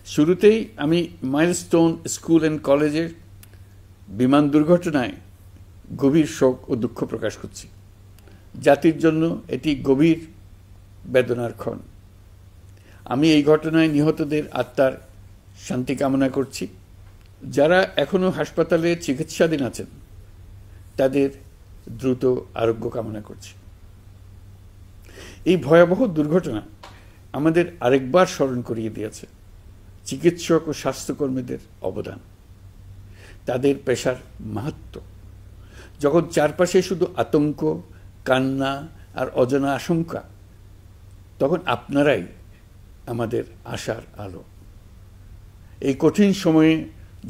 শুরুতেই আমি milestone school and কলেজের বিমান দুর্ঘটনায় গভীর শোক ও দুঃখ প্রকাশ করছি। জাতির জন্য এটি গভীর বেদনার ক্ষণ। আমি এই ঘটনায় নিহতদের আত্মার শান্তি কামনা করছি। যারা এখনও হাসপাতালে চিকিৎসাধীন আছেন তাদের দ্রুত আরোগ্য কামনা করছি। এই ভয়াবহ দুর্ঘটনা আমাদের আরেকবার স্মরণ করিয়ে দিয়েছে চিকিৎসক ও স্বাস্থ্যকর্মীদের অবদান, তাদের পেশার মাহাত্ম্য। যখন চারপাশে শুধু আতঙ্ক, কান্না আর অজানা আশঙ্কা, তখন আপনারাই আমাদের আশার আলো। এই কঠিন সময়ে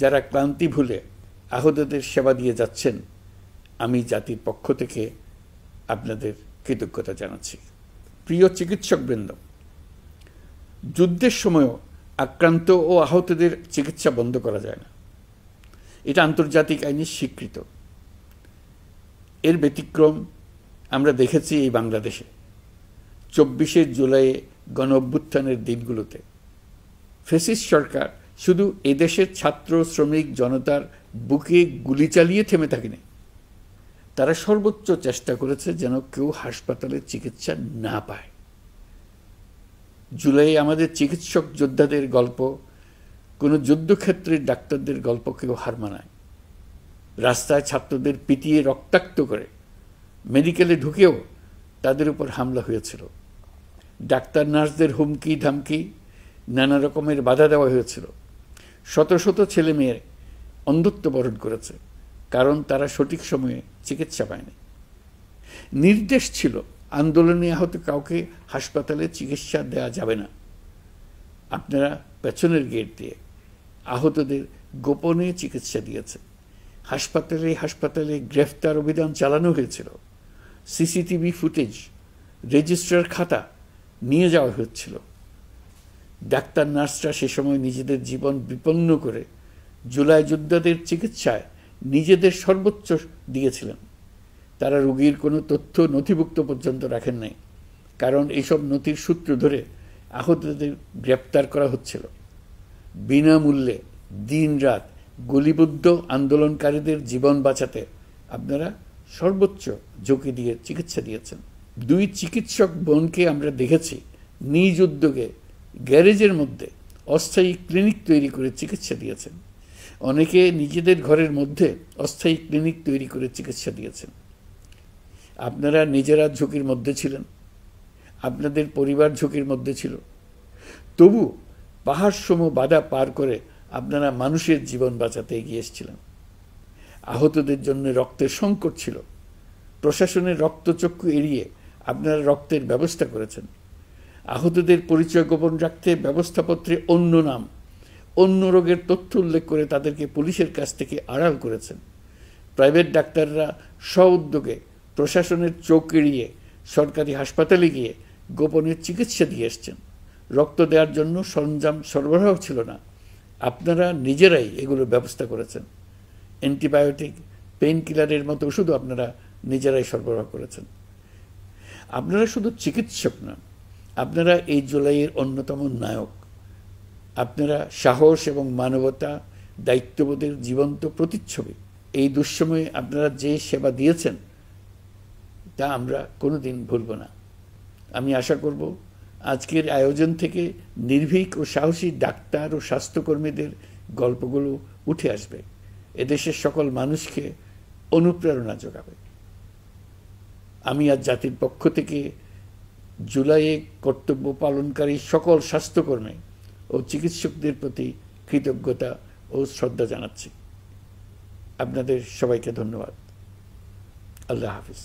যারা ক্লান্তি ভুলে আহতদের সেবা দিয়ে যাচ্ছেন, আমি জাতির পক্ষ থেকে আপনাদের কৃতজ্ঞতা জানাচ্ছি। প্রিয় চিকিৎসকবৃন্দ, যুদ্ধের সময়ও আক্রান্ত ও আহতদের চিকিৎসা বন্ধ করা যায় না। এটা আন্তর্জাতিক আইনে স্বীকৃত। এর ব্যতিক্রম আমরা দেখেছি এই বাংলাদেশে 24শে জুলাই গণ অভ্যুত্থানের দিনগুলোতে। ফ্যাসিস্ট সরকার শুধু এদেশের ছাত্র শ্রমিক জনতার বুকে গুলি চালিয়ে থেমে থাকেনি, তারা সর্বোচ্চ চেষ্টা করেছে যেন কেউ হাসপাতালে চিকিৎসা না পায়। জুলাই আমাদের চিকিৎসক যোদ্ধাদের গল্প কোনো যুদ্ধক্ষেত্রের ডাক্তারদের গল্প কেউ হার মানায়। রাস্তায় ছাত্রদের পিটিয়ে রক্তাক্ত করে মেডিকেলে ঢুকেও তাদের উপর হামলা হয়েছিল। ডাক্তার নার্সদের হুমকি ধামকি, নানা রকমের বাধা দেওয়া হয়েছিল। শত শত ছেলে মেয়ে অন্ধত্ব বরণ করেছে, কারণ তারা সঠিক সময়ে চিকিৎসা পায়নি। নির্দেশ ছিল আন্দোলনে আহত কাউকে হাসপাতালে চিকিৎসা দেওয়া যাবে না। আপনারা পেছনের গেট দিয়ে আহতদের গোপনে চিকিৎসা দিয়েছে। হাসপাতালে হাসপাতালে গ্রেফতার অভিযান চালানো হয়েছিল। সিসিটিভি ফুটেজ, রেজিস্ট্রার খাতা নিয়ে যাওয়া হচ্ছিল। ডাক্তার নার্সরা সে সময় নিজেদের জীবন বিপন্ন করে জুলাই যোদ্ধাদের চিকিৎসায় নিজেদের সর্বোচ্চ দিয়েছিলেন। তারা রোগীর কোনো তথ্য নথিভুক্ত পর্যন্ত রাখেন নাই, কারণ এইসব নথির সূত্র ধরে আহতদের গ্রেপ্তার করা হচ্ছিল। বিনামূল্যে দিনরাত গুলিবিদ্ধ আন্দোলনকারীদের জীবন বাঁচাতে আপনারা সর্বোচ্চ ঝুঁকি দিয়ে চিকিৎসা দিয়েছেন। 2 চিকিৎসক বোনকে আমরা দেখেছি নিজ উদ্যোগে গ্যারেজের মধ্যে অস্থায়ী ক্লিনিক তৈরি করে চিকিৎসা দিয়েছেন। অনেকে নিজেদের ঘরের মধ্যে অস্থায়ী ক্লিনিক তৈরি করে চিকিৎসা দিয়েছেন। আপনারা নিজেরা ঝুঁকির মধ্যে ছিলেন, আপনাদের পরিবার ঝুঁকির মধ্যে ছিল, তবু পাহাড়সম বাধা পার করে আপনারা মানুষের জীবন বাঁচাতে এগিয়ে এসেছিলেন। আহতদের জন্য রক্তের সংকট ছিল। প্রশাসনের রক্তচক্ষু এড়িয়ে আপনারা রক্তের ব্যবস্থা করেছেন। আহতদের পরিচয় গোপন রাখতে ব্যবস্থাপত্রে অন্য নাম, অন্য রোগের তথ্য উল্লেখ করে তাদেরকে পুলিশের কাছ থেকে আড়াল করেছেন। প্রাইভেট ডাক্তাররা স্ব-উদ্যোগে প্রশাসনের চোখ এড়িয়ে সরকারি হাসপাতালে গিয়ে গোপনে চিকিৎসা দিয়ে এসছেন। রক্ত দেওয়ার জন্য সরঞ্জাম সরবরাহ ছিল না, আপনারা নিজেরাই এগুলোর ব্যবস্থা করেছেন। অ্যান্টিবায়োটিক, পেইন কিলারের মতো ওষুধও আপনারা নিজেরাই সরবরাহ করেছেন। আপনারা শুধু চিকিৎসক নন, আপনারা এই জুলাইয়ের অন্যতম নায়ক। আপনারা সাহস এবং মানবতা, দায়িত্ববোধের জীবন্ত প্রতিচ্ছবি। এই দুঃসময়ে আপনারা যে সেবা দিয়েছেন তা আমরা কোনোদিন ভুলব না। আমি আশা করব আজকের আয়োজন থেকে নির্ভীক ও সাহসী ডাক্তার ও স্বাস্থ্যকর্মীদের গল্পগুলো উঠে আসবে, এদেশের সকল মানুষকে অনুপ্রেরণা যোগাবে। আমি আজ জাতির পক্ষ থেকে জুলাইয়ে কর্তব্য পালনকারী সকল স্বাস্থ্যকর্মী ও চিকিৎসকদের প্রতি কৃতজ্ঞতা ও শ্রদ্ধা জানাচ্ছি। আপনাদের সবাইকে ধন্যবাদ। আল্লাহ হাফিজ।